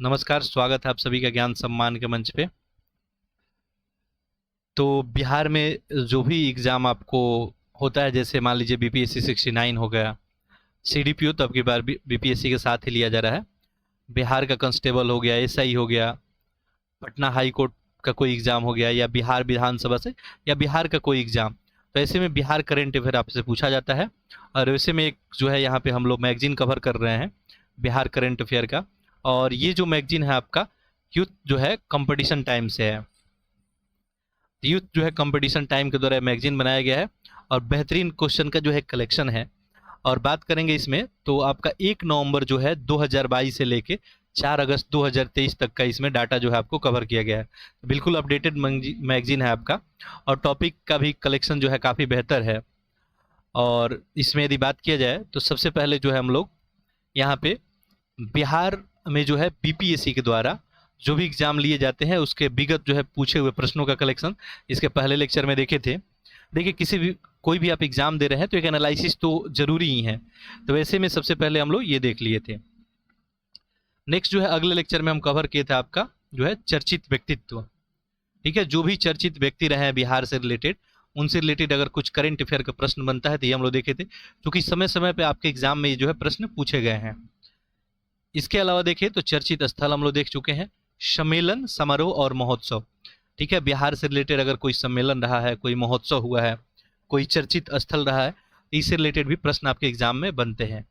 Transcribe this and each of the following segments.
नमस्कार, स्वागत है आप सभी का ज्ञान सम्मान के मंच पे। तो बिहार में जो भी एग्ज़ाम आपको होता है, जैसे मान लीजिए बीपीएससी 69 हो गया, सीडीपीओ तो अब की बार बीपीएससी के साथ ही लिया जा रहा है। बिहार का कांस्टेबल हो गया, एसआई हो गया, पटना हाई कोर्ट का कोई एग्ज़ाम हो गया, या बिहार विधानसभा से, या बिहार का कोई एग्ज़ाम। तो ऐसे में बिहार करंट अफेयर आपसे पूछा जाता है। और वैसे में एक जो है यहाँ पे हम लोग मैगजीन कवर कर रहे हैं बिहार करंट अफेयर का। और ये जो मैगजीन है आपका यूथ जो है कंपटीशन टाइम से है। यूथ जो है कंपटीशन टाइम के द्वारा मैगजीन बनाया गया है और बेहतरीन क्वेश्चन का जो है कलेक्शन है। और बात करेंगे इसमें तो आपका 1 नवंबर जो है 2022 से लेके 4 अगस्त 2023 तक का इसमें डाटा जो है आपको कवर किया गया है। बिल्कुल अपडेटेड मैगजीन है आपका। और टॉपिक का भी कलेक्शन जो है काफ़ी बेहतर है। और इसमें यदि बात किया जाए तो सबसे पहले जो है हम लोग यहाँ पे बिहार में जो है बीपीएससी के द्वारा जो भी एग्जाम लिए जाते हैं उसके विगत जो है पूछे हुए प्रश्नों का कलेक्शन इसके पहले लेक्चर में देखे थे। देखिए, किसी भी कोई भी आप एग्जाम दे रहे हैं तो एक एनालिसिस तो जरूरी ही है। तो वैसे में सबसे पहले हम लोग ये देख लिए थे। नेक्स्ट जो है अगले लेक्चर में हम कवर किए थे आपका जो है चर्चित व्यक्तित्व। ठीक है, जो भी चर्चित व्यक्ति रहे हैं बिहार से रिलेटेड, उनसे रिलेटेड अगर कुछ करंट अफेयर का प्रश्न बनता है तो ये हम लोग देखे थे, क्योंकि समय समय पे आपके एग्जाम में ये जो है प्रश्न पूछे गए हैं। इसके अलावा देखिए तो चर्चित स्थल हम लोग देख चुके हैं, सम्मेलन, समारोह और महोत्सव। ठीक है, बिहार से रिलेटेड अगर कोई सम्मेलन रहा है, कोई महोत्सव हुआ है, कोई चर्चित स्थल रहा है, तो इससे रिलेटेड भी प्रश्न आपके एग्जाम में बनते हैं।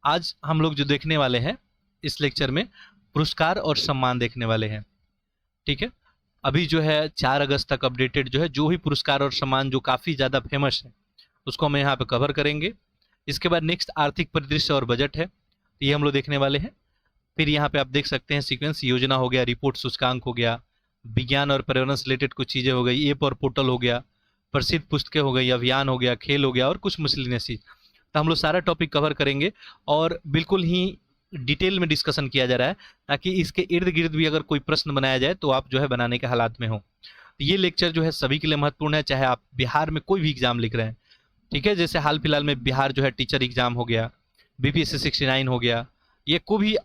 आज हम लोग जो देखने वाले हैं इस लेक्चर में पुरस्कार और सम्मान देखने वाले हैं। ठीक है, अभी जो है 4 अगस्त तक अपडेटेड जो है जो भी पुरस्कार और सम्मान जो काफ़ी ज़्यादा फेमस है उसको हम यहाँ पे कवर करेंगे। इसके बाद नेक्स्ट आर्थिक परिदृश्य और बजट है, तो ये हम लोग देखने वाले हैं। फिर यहाँ पे आप देख सकते हैं सीक्वेंस, योजना हो गया, रिपोर्ट सूचकांक हो गया, विज्ञान और पर्यावरण से रिलेटेड कुछ चीज़ें हो गई, ऐप और पोर्टल हो गया, प्रसिद्ध पुस्तकें हो गई, अभियान हो गया, खेल हो गया और कुछ मिसलिनियस चीज। तो हम लोग सारा टॉपिक कवर करेंगे और बिल्कुल ही डिटेल में डिस्कशन किया जा रहा है, ताकि इसके इर्द गिर्द भी अगर कोई प्रश्न बनाया जाए तो आप जो है बनाने के हालात में हो। तो ये लेक्चर जो है सभी के लिए महत्वपूर्ण है, चाहे आप बिहार में कोई भी एग्जाम लिख रहे हैं। ठीक है, जैसे हाल फिलहाल में बिहार जो है टीचर एग्जाम हो गया, बीपीएससी 69 हो गया, ये को भी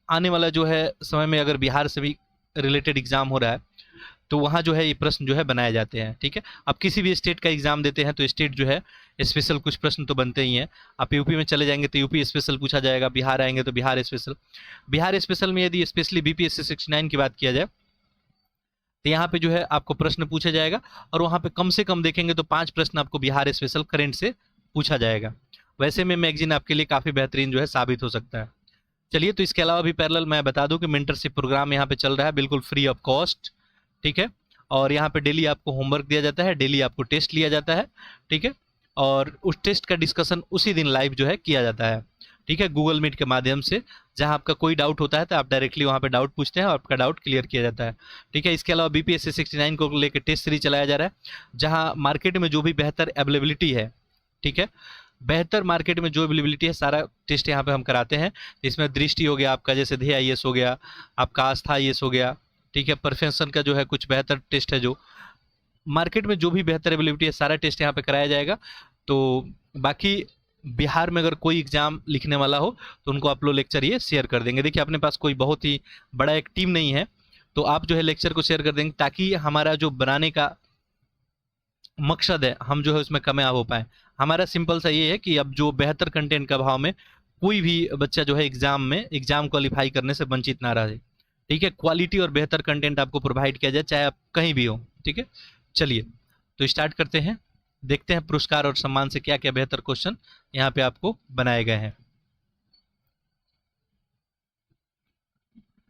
आने वाला जो है समय में अगर बिहार से भी रिलेटेड एग्जाम हो रहा है तो वहाँ जो है ये प्रश्न जो है बनाए जाते हैं। ठीक है, आप किसी भी स्टेट का एग्जाम देते हैं तो स्टेट जो है स्पेशल कुछ प्रश्न तो बनते ही हैं। आप यूपी में चले जाएंगे तो यूपी स्पेशल पूछा जाएगा, बिहार आएंगे तो बिहार स्पेशल। बिहार स्पेशल में यदि स्पेशली बीपीएससी 69 की बात किया जाए तो यहाँ पे जो है आपको प्रश्न पूछा जाएगा, और वहाँ पे कम से कम देखेंगे तो 5 प्रश्न आपको बिहार स्पेशल करंट से पूछा जाएगा। वैसे में मैगजीन आपके लिए काफ़ी बेहतरीन जो है साबित हो सकता है। चलिए, तो इसके अलावा भी पैरेलल मैं बता दूं कि मेंटरशिप प्रोग्राम यहाँ पे चल रहा है बिल्कुल फ्री ऑफ कॉस्ट। ठीक है, और यहाँ पे डेली आपको होमवर्क दिया जाता है, डेली आपको टेस्ट लिया जाता है। ठीक है, और उस टेस्ट का डिस्कशन उसी दिन लाइव जो है किया जाता है। ठीक है, गूगल मीट के माध्यम से, जहाँ आपका कोई डाउट होता है तो आप डायरेक्टली वहाँ पे डाउट पूछते हैं और आपका डाउट क्लियर किया जाता है। ठीक है, इसके अलावा बीपीएससी 69 को लेकर टेस्ट सीरीज चलाया जा रहा है, जहाँ मार्केट में जो भी बेहतर अवेलेबिलिटी है, ठीक है, बेहतर मार्केट में जो अवेलेबिलिटी है सारा टेस्ट यहाँ पे हम कराते हैं। इसमें दृष्टि हो गया आपका, जैसे ध्येय आईएएस हो गया, आपका आस्था आईएएस हो गया। ठीक है, प्रोफेशन का जो है कुछ बेहतर टेस्ट है, जो मार्केट में जो भी बेहतर अवेलेबिलिटी है सारा टेस्ट यहाँ पे कराया जाएगा। तो बाकी बिहार में अगर कोई एग्जाम लिखने वाला हो तो उनको आप लोग लेक्चर ये शेयर कर देंगे। देखिए, अपने पास कोई बहुत ही बड़ा एक टीम नहीं है, तो आप जो है लेक्चर को शेयर कर देंगे ताकि हमारा जो बनाने का मकसद है हम जो है उसमें कामयाब हो पाए। हमारा सिंपल सा ये है कि अब जो बेहतर कंटेंट का अभाव में कोई भी बच्चा जो है एग्जाम क्वालिफाई करने से वंचित ना रहे। ठीक है, क्वालिटी और बेहतर कंटेंट आपको प्रोवाइड किया जाए चाहे आप कहीं भी हो। ठीक है, चलिए तो स्टार्ट करते हैं, देखते हैं पुरस्कार और सम्मान से क्या क्या बेहतर क्वेश्चन यहाँ पे आपको बनाए गए हैं।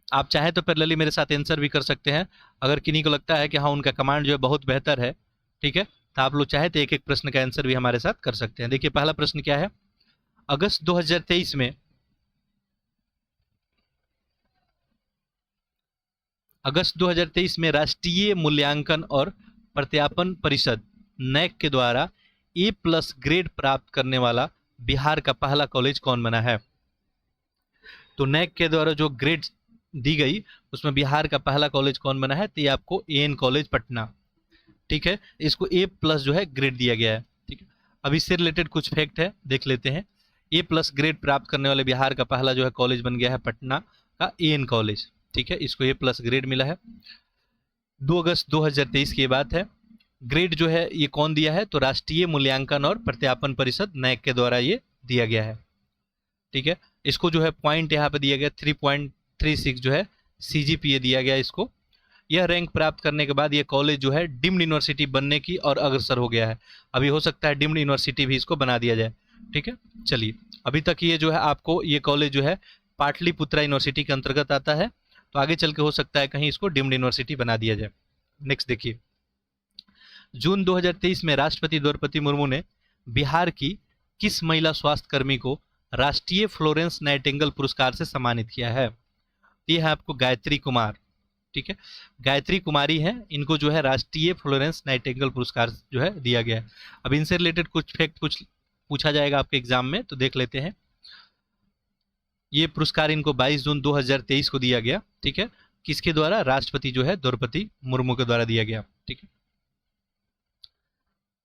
आप चाहे तो पैरेलली मेरे साथ आंसर भी कर सकते हैं, अगर किन्हीं को लगता है कि हाँ उनका कमांड जो है बहुत बेहतर है। ठीक है, तो आप लोग चाहे तो एक एक प्रश्न का आंसर भी हमारे साथ कर सकते हैं। देखिए, पहला प्रश्न क्या है, अगस्त 2023 में राष्ट्रीय मूल्यांकन और प्रत्यापन परिषद नैक के द्वारा ए+ ग्रेड प्राप्त करने वाला बिहार का पहला कॉलेज कौन बना है। तो नैक के द्वारा जो ग्रेड दी गई उसमें बिहार का पहला कॉलेज कौन बना है, तो ये आपको एएन कॉलेज पटना। ठीक है, इसको ए+ जो है ग्रेड दिया गया है। ठीक है, अब इससे रिलेटेड कुछ फैक्ट है, देख लेते हैं। ए+ ग्रेड प्राप्त करने वाले बिहार का पहला जो है कॉलेज बन गया है पटना, का एएन कॉलेज, ठीक है, इसको ए+ ग्रेड मिला है। 2 अगस्त 2023 की ये बात है। ग्रेड जो है ये कौन दिया है, तो राष्ट्रीय मूल्यांकन और प्रत्यापन परिषद नैक के द्वारा ये दिया गया है, ठीक है। इसको जो है पॉइंट यहाँ पे दिया गया 3.36 जो है CGPA दिया गया इसको। यह रैंक प्राप्त करने के बाद ये कॉलेज जो है डीम्ड यूनिवर्सिटी बनने की और अग्रसर हो गया है। अभी हो सकता है डीम्ड यूनिवर्सिटी भी इसको बना दिया जाए, ठीक है। चलिए, अभी तक ये जो है आपको ये कॉलेज जो है पाटलिपुत्रा यूनिवर्सिटी के अंतर्गत आता है, तो आगे चल के हो सकता है कहीं इसको डीम्ड यूनिवर्सिटी बना दिया जाए। नेक्स्ट देखिए, जून 2023 में राष्ट्रपति द्रौपदी मुर्मू ने बिहार की किस महिला स्वास्थ्य कर्मी को राष्ट्रीय फ्लोरेंस नाइटिंगेल पुरस्कार से सम्मानित किया है? ये है आपको गायत्री कुमार, ठीक है, गायत्री कुमारी हैं, इनको जो है राष्ट्रीय फ्लोरेंस नाइटिंगेल पुरस्कार जो है दिया गया है। अब इनसे रिलेटेड कुछ फैक्ट कुछ पूछा जाएगा आपके एग्जाम में, तो देख लेते हैं। ये पुरस्कार इनको 22 जून 2023 को दिया गया, ठीक है, किसके द्वारा? राष्ट्रपति जो है द्रौपदी मुर्मू के द्वारा दिया गया, ठीक है।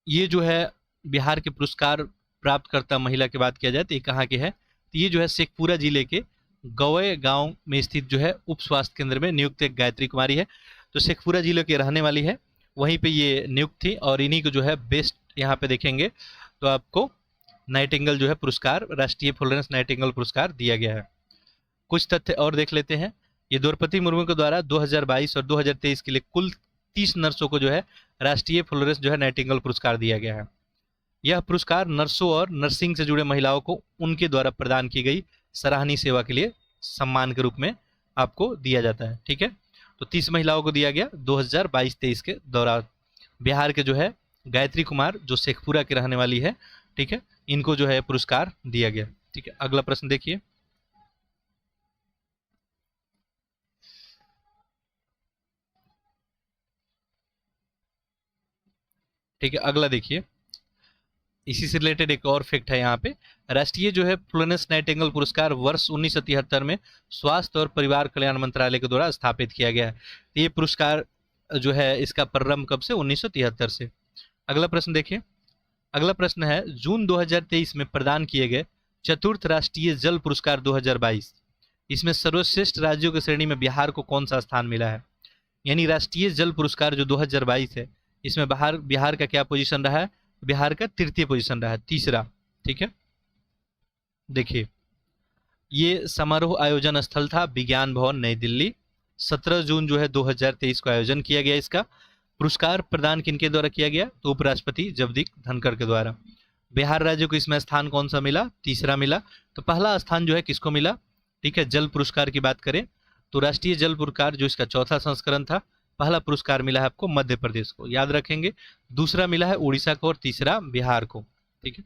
ये जो है बिहार के पुरस्कार प्राप्तकर्ता महिला की बात किया जाए तो ये कहाँ के है, तो ये जो है शेखपुरा जिले के गवय गांव में स्थित जो है उप स्वास्थ्य केंद्र में नियुक्त एक गायत्री कुमारी है। तो शेखपुरा जिले के रहने वाली है, वहीं पे ये नियुक्त थी और इन्हीं को जो है बेस्ट यहाँ पे देखेंगे तो आपको नाइटिंगेल जो है पुरस्कार, राष्ट्रीय फ्लोरेंस नाइटिंगेल पुरस्कार दिया गया है। कुछ तथ्य और देख लेते हैं। ये द्रौपदी मुर्मू के द्वारा 2022 और 2023 के लिए कुल 30 नर्सों को जो है राष्ट्रीय फ्लोरेंस जो है नाइटिंगेल पुरस्कार दिया गया है। यह पुरस्कार नर्सों और नर्सिंग से जुड़े महिलाओं को उनके द्वारा प्रदान की गई सराहनीय सेवा के लिए सम्मान के रूप में आपको दिया जाता है, ठीक है। तो 30 महिलाओं को दिया गया 2022-23 के दौरान। बिहार के जो है गायत्री कुमार जो शेखपुरा के रहने वाली है, ठीक है, इनको जो है पुरस्कार दिया गया, ठीक है। अगला प्रश्न देखिए, ठीक है, अगला देखिए, इसी से रिलेटेड एक और फैक्ट है यहाँ पे। राष्ट्रीय जो है फ्लोरेंस नाइटिंगेल पुरस्कार वर्ष 1973 में स्वास्थ्य और परिवार कल्याण मंत्रालय के द्वारा स्थापित किया गया है। ये पुरस्कार जो है इसका प्रारंभ कब से? 1973 से। अगला प्रश्न देखिए, अगला प्रश्न है जून 2023 में प्रदान किए गए चतुर्थ राष्ट्रीय जल पुरस्कार 2022, इसमें सर्वश्रेष्ठ राज्यों की श्रेणी में बिहार को कौन सा स्थान मिला है? यानी राष्ट्रीय जल पुरस्कार जो 2022 है, इसमें बिहार का क्या पोजीशन रहा है? बिहार का तृतीय पोजीशन रहा है, तीसरा, ठीक है। देखिए, ये समारोह आयोजन स्थल था विज्ञान भवन नई दिल्ली। 17 जून जो है 2023 को आयोजन किया गया। इसका पुरस्कार प्रदान किनके द्वारा किया गया? तो उपराष्ट्रपति जगदीप धनखड़ के द्वारा। बिहार राज्य को इसमें स्थान कौन सा मिला? तीसरा मिला। तो पहला स्थान जो है किसको मिला? ठीक है, जल पुरस्कार की बात करें तो राष्ट्रीय जल पुरस्कार जो इसका चौथा संस्करण था, पहला पुरस्कार मिला है आपको मध्य प्रदेश को, याद रखेंगे। दूसरा मिला है उड़ीसा को और तीसरा बिहार को, ठीक है।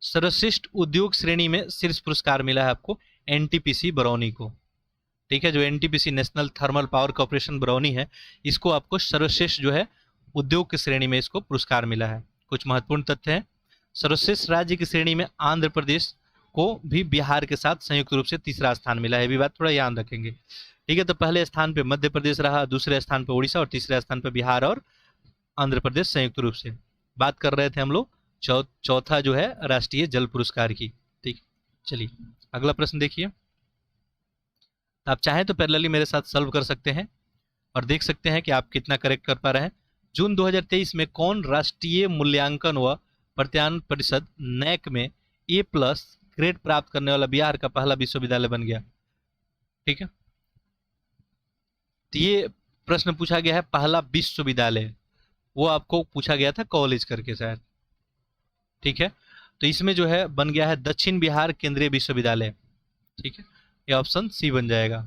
सर्वश्रेष्ठ उद्योग श्रेणी में शीर्ष पुरस्कार मिला है आपको एनटीपीसी बरौनी को, ठीक है। जो NTPC national thermal power corporation Barauni है, इसको आपको सर्वश्रेष्ठ जो है उद्योग की श्रेणी में इसको पुरस्कार मिला है। कुछ महत्वपूर्ण तथ्य हैं। सर्वश्रेष्ठ राज्य की श्रेणी में आंध्र प्रदेश को भी बिहार के साथ संयुक्त रूप से तीसरा स्थान मिला है, ये भी बात थोड़ा याद रखेंगे, ठीक है। तो पहले स्थान पे मध्य प्रदेश रहा, दूसरे स्थान पे उड़ीसा और तीसरे स्थान पे बिहार और आंध्र प्रदेश संयुक्त रूप से। बात कर रहे थे हम लोग चौथा जो है राष्ट्रीय जल पुरस्कार की, ठीक। चलिए अगला प्रश्न देखिए। तो आप चाहें तो पैरेलली मेरे साथ सॉल्व कर सकते हैं और देख सकते हैं कि आप कितना करेक्ट कर पा रहे हैं। जून 2023 में कौन राष्ट्रीय मूल्यांकन व प्रत्यायन परिषद नैक में ए+ ग्रेड प्राप्त करने वाला बिहार का पहला विश्वविद्यालय बन गया? ठीक है, तो ये प्रश्न पूछा गया है पहला विश्वविद्यालय, वो आपको पूछा गया था कॉलेज करके शायद, ठीक है। तो इसमें जो है बन गया है दक्षिण बिहार केंद्रीय विश्वविद्यालय, ठीक है, ये ऑप्शन सी बन जाएगा,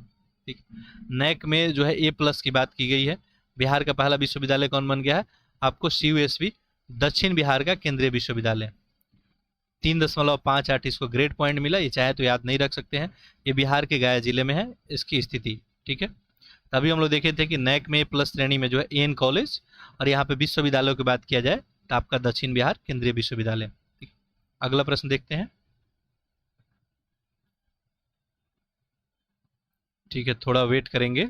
ठीक। नैक में जो है ए+ की बात की गई है। बिहार का पहला विश्वविद्यालय कौन बन गया है? आपको CUSV दक्षिण बिहार का केंद्रीय विश्वविद्यालय। 3.58 इसको ग्रेड पॉइंट मिला, ये चाहे तो याद नहीं रख सकते हैं। ये बिहार के गया जिले में है इसकी स्थिति, ठीक है। तभी हम लोग देखे थे कि नैक में ए+ श्रेणी में जो है एन कॉलेज, और यहाँ पे विश्वविद्यालयों की बात किया जाए तो आपका दक्षिण बिहार केंद्रीय विश्वविद्यालय। अगला प्रश्न देखते हैं, ठीक है, थोड़ा वेट करेंगे,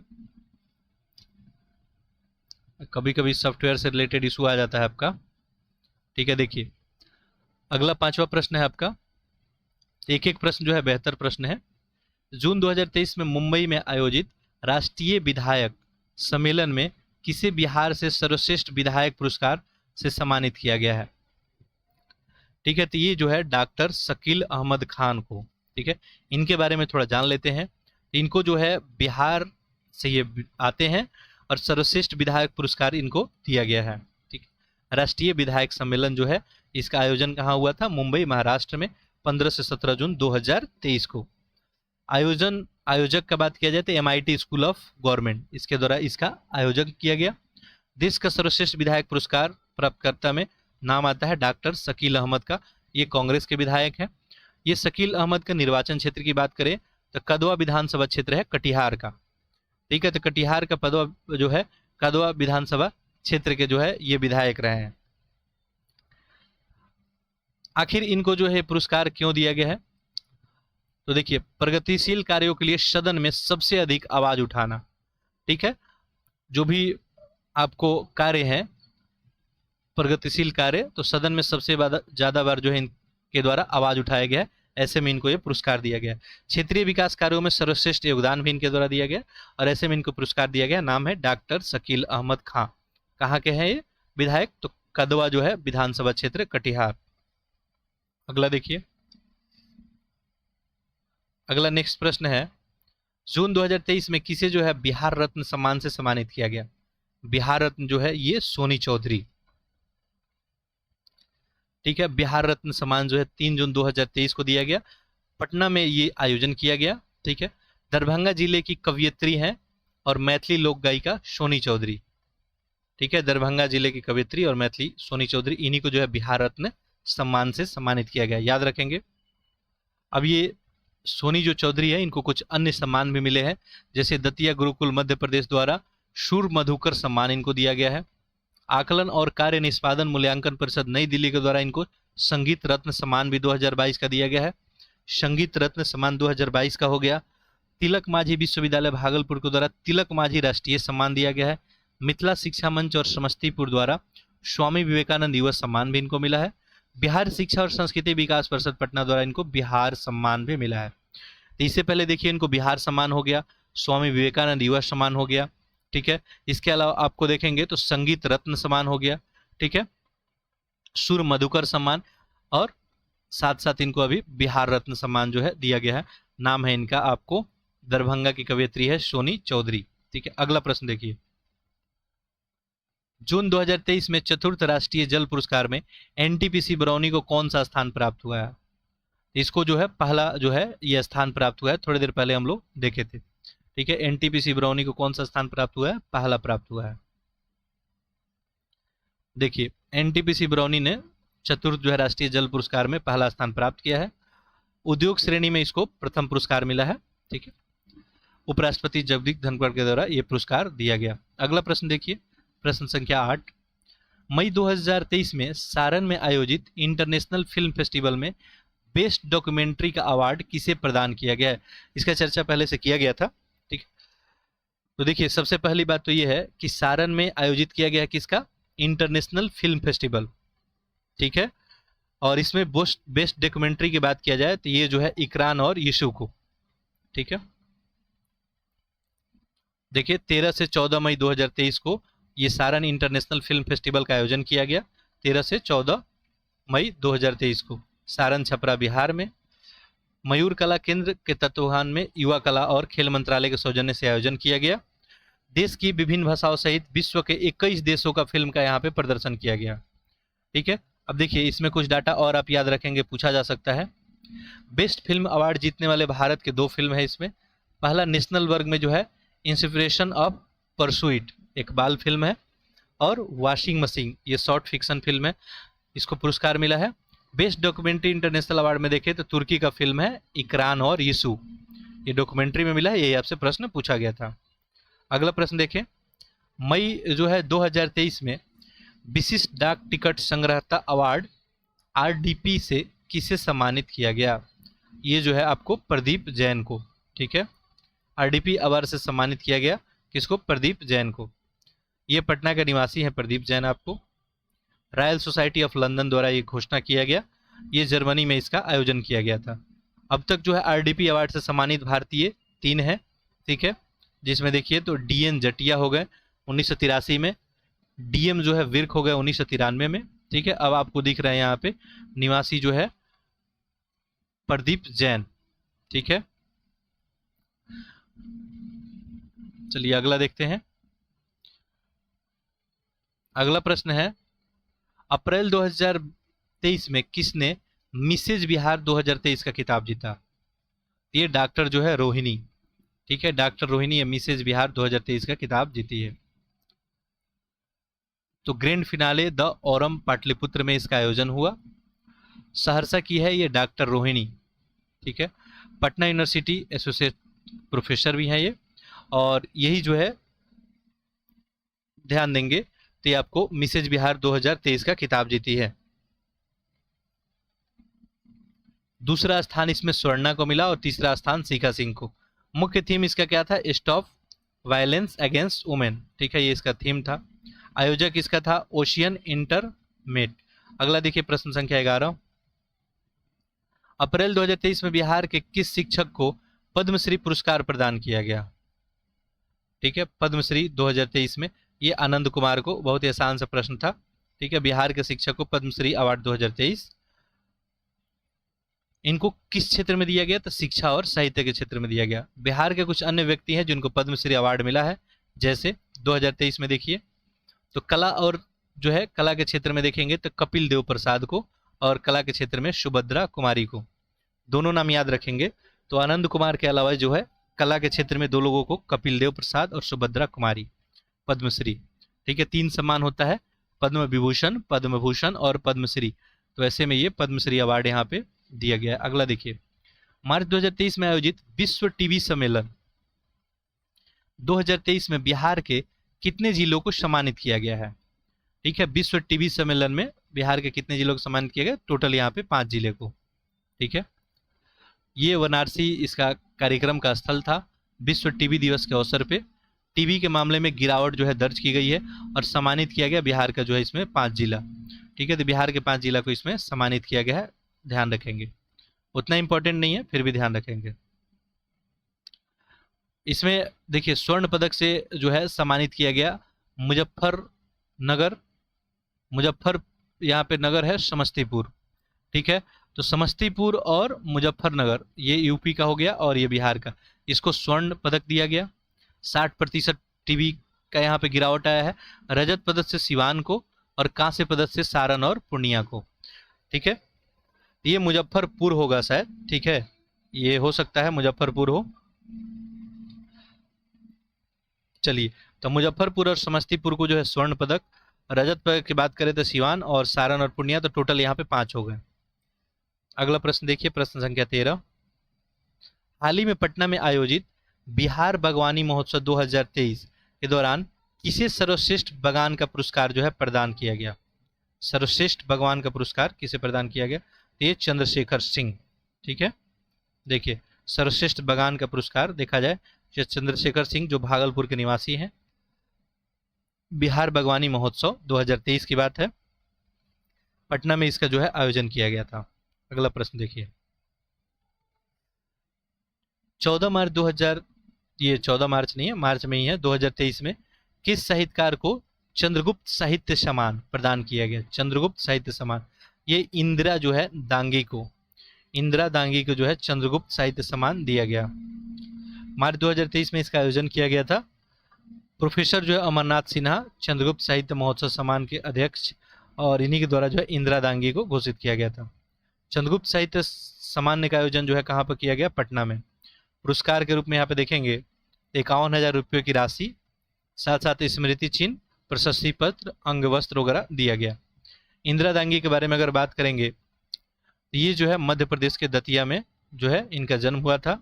कभी कभी सॉफ्टवेयर से रिलेटेड इशू आ जाता है आपका, ठीक है। देखिए अगला 5वां प्रश्न है आपका, एक एक प्रश्न जो है बेहतर प्रश्न है। जून 2023 में मुंबई में आयोजित राष्ट्रीय विधायक सम्मेलन में किसे बिहार से सर्वश्रेष्ठ विधायक पुरस्कार से सम्मानित किया गया है? ठीक है, तो ये जो है डॉक्टर शकील अहमद खान को, ठीक है, इनके बारे में थोड़ा जान लेते हैं। इनको जो है बिहार से ये आते हैं और सर्वश्रेष्ठ विधायक पुरस्कार इनको दिया गया है। ठीक, राष्ट्रीय विधायक सम्मेलन जो है इसका आयोजन कहाँ हुआ था? मुंबई महाराष्ट्र में 15 से 17 जून 2023 को। आयोजक का बात किया जाए तो MIT स्कूल ऑफ गवर्नमेंट इसके द्वारा इसका आयोजन किया गया। देश का सर्वश्रेष्ठ विधायक पुरस्कार प्राप्तकर्ता में नाम आता है डॉक्टर शकील अहमद का। ये कांग्रेस के विधायक हैं। ये शकील अहमद का निर्वाचन क्षेत्र की बात करें तो कदवा विधानसभा क्षेत्र है कटिहार का। ठीक है, तो कटिहार का पदवा जो है कदवा विधानसभा क्षेत्र के जो है ये विधायक रहे हैं। आखिर इनको जो है पुरस्कार क्यों दिया गया है? तो देखिए, प्रगतिशील कार्यों के लिए सदन में सबसे अधिक आवाज उठाना। ठीक है, जो भी आपको कार्य है प्रगतिशील कार्य, तो सदन में सबसे ज्यादा बार जो है इनके द्वारा आवाज उठाया गया है, ऐसे में इनको ये पुरस्कार दिया गया। क्षेत्रीय विकास कार्यों में सर्वश्रेष्ठ योगदान भी इनके द्वारा दिया गया और ऐसे में इनको पुरस्कार दिया गया। नाम है डॉक्टर शकील अहमद खां। कहाँ के हैं ये विधायक? तो कदवा जो है विधानसभा क्षेत्र कटिहार। अगला देखिए, अगला नेक्स्ट प्रश्न है, जून 2023 में किसे जो है बिहार रत्न सम्मान से सम्मानित किया गया? बिहार रत्न जो है ये सोनी चौधरी। ठीक है, बिहार रत्न सम्मान जो है 3 जून 2023 को दिया गया। पटना में ये आयोजन किया गया। ठीक है, दरभंगा जिले की कवयित्री हैं और मैथिली लोक गायिका सोनी चौधरी। ठीक है, दरभंगा जिले की कवयित्री और मैथिली सोनी चौधरी, इन्हीं को जो है बिहार रत्न सम्मान से सम्मानित किया गया, याद रखेंगे। अब ये सोनी जो चौधरी है इनको कुछ अन्य सम्मान भी मिले हैं, जैसे दतिया गुरुकुल मध्य प्रदेश द्वारा शूर मधुकर सम्मान इनको दिया गया है। आकलन और कार्य निष्पादन मूल्यांकन परिषद नई दिल्ली के द्वारा इनको संगीत रत्न सम्मान भी 2022 का दिया गया है। संगीत रत्न सम्मान 2022 का हो गया। तिलक माझी विश्वविद्यालय भागलपुर के द्वारा तिलक माझी राष्ट्रीय सम्मान दिया गया है। मिथिला शिक्षा मंच और समस्तीपुर द्वारा स्वामी विवेकानंद युवा सम्मान भी इनको मिला है। बिहार शिक्षा और संस्कृति विकास परिषद पटना द्वारा इनको बिहार सम्मान भी मिला है। तो इससे पहले देखिए, इनको बिहार सम्मान हो गया, स्वामी विवेकानंद युवा सम्मान हो गया। ठीक है, इसके अलावा आपको देखेंगे तो संगीत रत्न सम्मान हो गया। ठीक है, सुर मधुकर सम्मान और साथ साथ इनको अभी बिहार रत्न सम्मान जो है दिया गया है। नाम है इनका आपको, दरभंगा की कवयित्री है सोनी चौधरी। ठीक है, अगला प्रश्न देखिए, जून 2023 में चतुर्थ राष्ट्रीय जल पुरस्कार में NTPC बरौनी को कौन सा स्थान प्राप्त हुआ है? इसको जो है पहला जो है यह स्थान प्राप्त हुआ है, थोड़ी देर पहले हम लोग देखे थे। ठीक है, NTPC बरौनी को कौन सा स्थान प्राप्त हुआ है? पहला प्राप्त हुआ है। देखिए, NTPC बरौनी ने चतुर्थ जो है राष्ट्रीय जल पुरस्कार में पहला स्थान प्राप्त किया है। उद्योग श्रेणी में इसको प्रथम पुरस्कार मिला है। ठीक है, उपराष्ट्रपति जगदीप धनखड़ के द्वारा यह पुरस्कार दिया गया। अगला प्रश्न देखिए, प्रश्न संख्या 8, मई 2023 में सारण में आयोजित इंटरनेशनल फिल्म फेस्टिवल में बेस्ट डॉक्यूमेंट्री का अवार्ड किसे प्रदान किया गया है? इसका चर्चा पहले से किया गया था। ठीक, तो देखिए, सबसे पहली बात तो यह है कि सारण में आयोजित किया गया किसका? International film festival. ठीक है, और इसमें बेस्ट डॉक्यूमेंट्री की बात किया जाए तो ये जो है इकरान और यीशु को। ठीक है, देखिए 13 से 14 मई 2023 को ये सारण इंटरनेशनल फिल्म फेस्टिवल का आयोजन किया गया। 13 से 14 मई 2023 को सारण छपरा बिहार में मयूर कला केंद्र के तत्वावधान में युवा कला और खेल मंत्रालय के सौजन्य से आयोजन किया गया। देश की विभिन्न भाषाओं सहित विश्व के 21 देशों का फिल्म का यहाँ पे प्रदर्शन किया गया। ठीक है, अब देखिए इसमें कुछ डाटा और आप याद रखेंगे, पूछा जा सकता है। बेस्ट फिल्म अवार्ड जीतने वाले भारत के 2 फिल्म है इसमें। पहला नेशनल वर्ग में जो है इंस्पिरेशन ऑफ परसुइट, एक बाल फिल्म है, और वॉशिंग मशीन ये शॉर्ट फिक्शन फिल्म है, इसको पुरस्कार मिला है। बेस्ट डॉक्यूमेंट्री इंटरनेशनल अवार्ड में देखें तो तुर्की का फिल्म है इकरान और यीशु, ये डॉक्यूमेंट्री में मिला है। यही आपसे प्रश्न पूछा गया था। अगला प्रश्न देखें, मई जो है 2023 में विशिष्ट डाक टिकट संग्रहता अवार्ड RDP से किसे सम्मानित किया गया? ये जो है आपको प्रदीप जैन को। ठीक है, RDP अवार्ड से सम्मानित किया गया किसको? प्रदीप जैन को। ये पटना के निवासी हैं प्रदीप जैन। आपको रॉयल सोसाइटी ऑफ लंदन द्वारा ये घोषणा किया गया। ये जर्मनी में इसका आयोजन किया गया था। अब तक जो है आरडीपी अवार्ड से सम्मानित भारतीय 3 है, ठीक है, जिसमें देखिए तो डीएन जटिया हो गए 1983 में, डीएम जो है विर्क हो गए 1993 में, ठीक है। अब आपको दिख रहे हैं यहाँ पे निवासी जो है प्रदीप जैन, ठीक है। चलिए अगला देखते हैं। अगला प्रश्न है, अप्रैल 2023 में किसने मिसेज बिहार 2023 का खिताब जीता? ये डॉक्टर जो है रोहिणी, ठीक है, डॉक्टर रोहिणी मिसेज बिहार 2023 का खिताब जीती है। तो grand finale the Oram Pataliputra में इसका आयोजन हुआ, सहरसा की है ये डॉक्टर रोहिणी, ठीक है। पटना यूनिवर्सिटी एसोसिएट प्रोफेसर भी हैं ये, और यही जो है ध्यान देंगे तो ये आपको मिसेज बिहार 2023 का खिताब जीती है। दूसरा स्थान इसमें स्वर्णा को मिला और तीसरा स्थान शिखा सिंह को। मुख्य थीम इसका क्या था? स्टॉप वायलेंस अगेंस्ट वुमेन, ठीक है, ये इसका थीम था। आयोजक इसका था ओशियन इंटरमेट। अगला देखिए प्रश्न संख्या 11। अप्रैल 2023 में बिहार के किस शिक्षक को पद्मश्री पुरस्कार प्रदान किया गया? ठीक है, पद्मश्री 2023 में ये आनंद कुमार को, बहुत ही आसान सा प्रश्न था, ठीक है। बिहार के शिक्षक को पद्मश्री अवार्ड 2023 इनको किस क्षेत्र में दिया गया? तो शिक्षा और साहित्य के क्षेत्र में दिया गया। बिहार के कुछ अन्य व्यक्ति हैं जिनको पद्मश्री अवार्ड मिला है, जैसे 2023 में देखिए तो कला और जो है कला के क्षेत्र में देखेंगे तो कपिल देव प्रसाद को, और कला के क्षेत्र में सुभद्रा कुमारी को। दोनों नाम याद रखेंगे। तो आनंद कुमार के अलावा जो है कला के क्षेत्र में 2 लोगों को, कपिल देव प्रसाद और सुभद्रा कुमारी, पद्मश्री, ठीक है। 3 सम्मान होता है, पद्म विभूषण, पद्म भूषण और पद्मश्री। तो ऐसे में ये पद्मश्री अवार्ड यहाँ पे दिया गया है। अगला देखिए, मार्च 2023 में आयोजित विश्व टीबी सम्मेलन 2023 में बिहार के कितने जिलों को सम्मानित किया गया है? ठीक है, विश्व टीबी सम्मेलन में बिहार के कितने जिलों को सम्मानित किया गया? टोटल यहाँ पे 5 जिले को, ठीक है। ये वाराणसी इसका कार्यक्रम का स्थल था। विश्व टीबी दिवस के अवसर पे टीबी के मामले में गिरावट जो है दर्ज की गई है और सम्मानित किया गया बिहार का जो है इसमें 5 जिला, ठीक है। तो बिहार के 5 जिला को इसमें सम्मानित किया गया है, ध्यान रखेंगे। उतना इंपॉर्टेंट नहीं है, फिर भी ध्यान रखेंगे। इसमें देखिए स्वर्ण पदक से जो है सम्मानित किया गया मुजफ्फरनगर, मुजफ्फर यहाँ पे नगर है समस्तीपुर, ठीक है। तो समस्तीपुर और मुजफ्फरनगर ये यूपी का हो गया और ये बिहार का, इसको स्वर्ण पदक दिया गया। 60% टीबी का यहाँ पे गिरावट आया है। रजत पदक से सिवान को और कांस्य पदक से सारण और पूर्णिया को, ठीक है। ये मुजफ्फरपुर होगा शायद, ठीक है, ये हो सकता है मुजफ्फरपुर हो। चलिए, तो मुजफ्फरपुर और समस्तीपुर को जो है स्वर्ण पदक, रजत पदक की बात करें तो सिवान और सारण और पूर्णिया, तो टोटल यहाँ पे 5 हो गए। अगला प्रश्न देखिए, प्रश्न संख्या 13। हाल ही में पटना में आयोजित बिहार बागवानी महोत्सव 2023 के दौरान किसे सर्वश्रेष्ठ बागान का पुरस्कार जो है प्रदान किया गया? सर्वश्रेष्ठ बागवान का पुरस्कार किसे प्रदान किया गया? ये चंद्रशेखर सिंह, ठीक है। देखिए सर्वश्रेष्ठ बागान का पुरस्कार देखा जाए चंद्रशेखर सिंह जो भागलपुर के निवासी हैं। बिहार बागवानी महोत्सव 2023 की बात है, पटना में इसका जो है आयोजन किया गया था। अगला प्रश्न देखिए, 14 मार्च 2000, ये 14 मार्च नहीं है, मार्च में ही है, 2023 में किस साहित्यकार को चंद्रगुप्त साहित्य सम्मान प्रदान किया गया? चंद्रगुप्त साहित्य सम्मान, ये इंदिरा जो है दांगी को, इंदिरा दांगी को जो है चंद्रगुप्त साहित्य सम्मान दिया गया। मार्च 2023 में इसका आयोजन किया गया था। प्रोफेसर जो है अमरनाथ सिन्हा चंद्रगुप्त साहित्य महोत्सव सम्मान के अध्यक्ष, और इन्हीं के द्वारा जो है इंदिरा दांगी को घोषित किया गया था। चंद्रगुप्त साहित्य सम्मान का आयोजन जो है कहाँ पर किया गया? पटना में। पुरस्कार के रूप में यहाँ पे देखेंगे 51,000 रुपये की राशि, साथ साथ स्मृति चिन्ह, प्रशस्ति पत्र, अंग वस्त्र वगैरह दिया गया। इंदिरा दांगी के बारे में अगर बात करेंगे तो ये जो है मध्य प्रदेश के दतिया में जो है इनका जन्म हुआ था।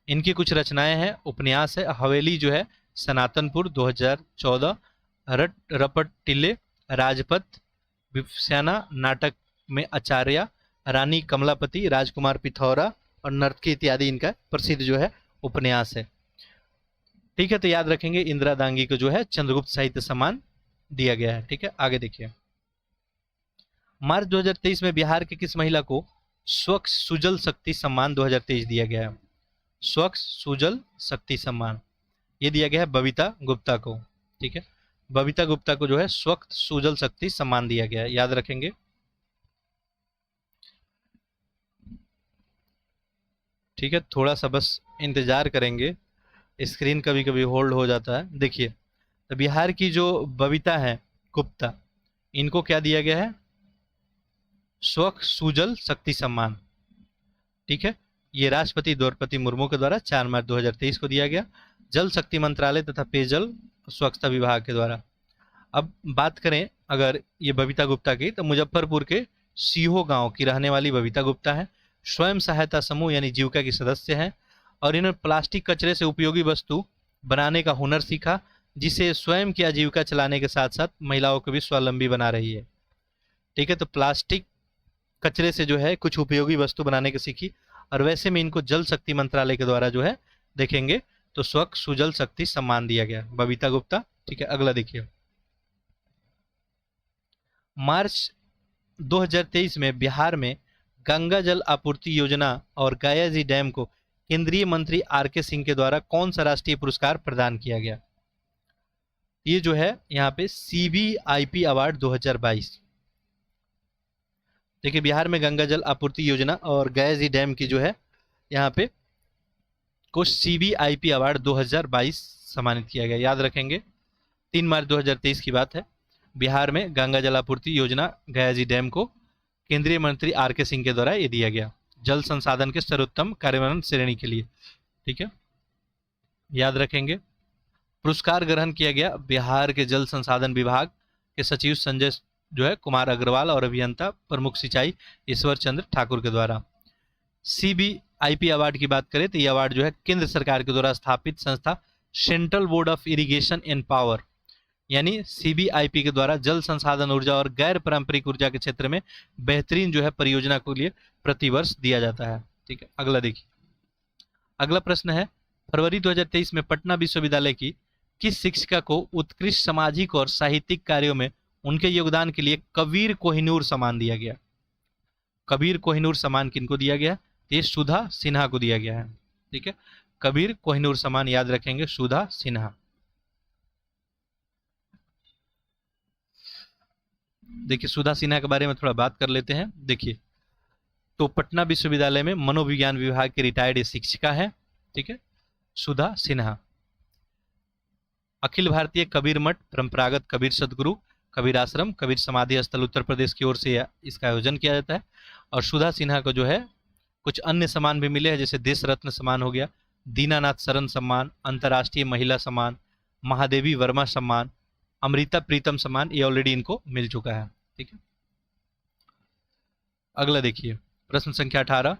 इनकी कुछ रचनाएं हैं, उपन्यास है हवेली जो है सनातनपुर 2014, रपट टिल्ले, राजपथ, विपस्याना नाटक में आचार्य, रानी कमलापति, राजकुमार पिथौरा और नर्तकी इत्यादि इनका प्रसिद्ध जो है उपन्यास है, ठीक है। तो याद रखेंगे इंदिरा दांगी को जो है चंद्रगुप्त साहित्य सम्मान दिया गया है, ठीक है। आगे देखिए, मार्च 2023 में बिहार के किस महिला को स्वच्छ सुजल शक्ति सम्मान 2023 दिया गया है। स्वच्छ सुजल शक्ति सम्मान ये दिया गया है बबीता गुप्ता को। ठीक है, बबीता गुप्ता को जो है स्वच्छ सुजल शक्ति सम्मान दिया गया है, याद रखेंगे। ठीक है, थोड़ा सा बस इंतजार करेंगे, स्क्रीन कभी कभी होल्ड हो जाता है। देखिए, तो बिहार की जो बबीता है गुप्ता, इनको क्या दिया गया है? स्वच्छ सुजल शक्ति सम्मान। ठीक है, ये राष्ट्रपति द्रौपदी मुर्मू के द्वारा 4 मार्च 2023 को दिया गया, जल शक्ति मंत्रालय तथा पेयजल स्वच्छता विभाग के द्वारा। अब बात करें अगर ये बबीता गुप्ता की, तो मुजफ्फरपुर के सीहो गांव की रहने वाली बबीता गुप्ता है। स्वयं सहायता समूह यानी जीविका की सदस्य हैं और इन्होंने प्लास्टिक कचरे से उपयोगी वस्तु बनाने का हुनर सीखा, जिसे स्वयं की आजीविका चलाने के साथ साथ महिलाओं को भी स्वावलंबी बना रही है। ठीक है, तो प्लास्टिक कचरे से जो है कुछ उपयोगी वस्तु बनाने की सीखी, और वैसे में इनको जल शक्ति मंत्रालय के द्वारा जो है देखेंगे तो स्वच्छ सुजल शक्ति सम्मान दिया गया बबीता गुप्ता। ठीक है, अगला देखिए, मार्च 2023 में बिहार में गंगा जल आपूर्ति योजना और गायाजी डैम को केंद्रीय मंत्री आर.के. सिंह के द्वारा कौन सा राष्ट्रीय पुरस्कार प्रदान किया गया? ये जो है यहाँ पे CBIP अवार्ड 2022। देखिए, बिहार में गंगा जल आपूर्ति योजना और गायाजी डैम की जो है यहाँ पे को CBIP अवार्ड 2022 सम्मानित किया गया, याद रखेंगे। 3 मार्च 2023 की बात है, बिहार में गंगा जल आपूर्ति योजना गायाजी डैम को केंद्रीय मंत्री आर.के. सिंह के द्वारा ये दिया गया जल संसाधन के सर्वोत्तम कार्यान्वयन श्रेणी के लिए। ठीक है, याद रखेंगे। पुरस्कार ग्रहण किया गया बिहार के जल संसाधन विभाग के सचिव संजय जो है कुमार अग्रवाल और अभियंता प्रमुख सिंचाई ईश्वर चंद्र ठाकुर के द्वारा। CBIP अवार्ड की बात करें तो ये अवार्ड जो है केंद्र सरकार के द्वारा स्थापित संस्था central board of irrigation and power यानी CBIP के द्वारा जल संसाधन ऊर्जा और गैर पारंपरिक ऊर्जा के क्षेत्र में बेहतरीन जो है परियोजना के लिए प्रतिवर्ष दिया जाता है। ठीक है, अगला देखिए, अगला प्रश्न है, फरवरी 2023 में पटना विश्वविद्यालय की किस शिक्षिका को उत्कृष्ट सामाजिक और साहित्यिक कार्यों में उनके योगदान के लिए कबीर कोहिनूर सम्मान दिया गया? कबीर कोहिनूर सम्मान किनको दिया गया? ये सुधा सिन्हा को दिया गया है। ठीक है, कबीर कोहिनूर सम्मान याद रखेंगे, सुधा सिन्हा। देखिए, सुधा सिन्हा के बारे में थोड़ा बात कर लेते हैं। देखिए, तो पटना विश्वविद्यालय में मनोविज्ञान विभाग के रिटायर्ड शिक्षिका है। ठीक है, सुधा सिन्हा। अखिल भारतीय कबीर मठ परंपरागत कबीर सदगुरु कबीर आश्रम कबीर समाधि स्थल उत्तर प्रदेश की ओर से इसका आयोजन किया जाता है। और सुधा सिन्हा को जो है कुछ अन्य सम्मान भी मिले हैं, जैसे देश रत्न सम्मान हो गया, दीनानाथ शरण सम्मान, अंतर्राष्ट्रीय महिला सम्मान, महादेवी वर्मा सम्मान, अमृता प्रीतम सम्मान, ये ऑलरेडी इनको मिल चुका है। ठीक है, अगला देखिए, प्रश्न संख्या 18,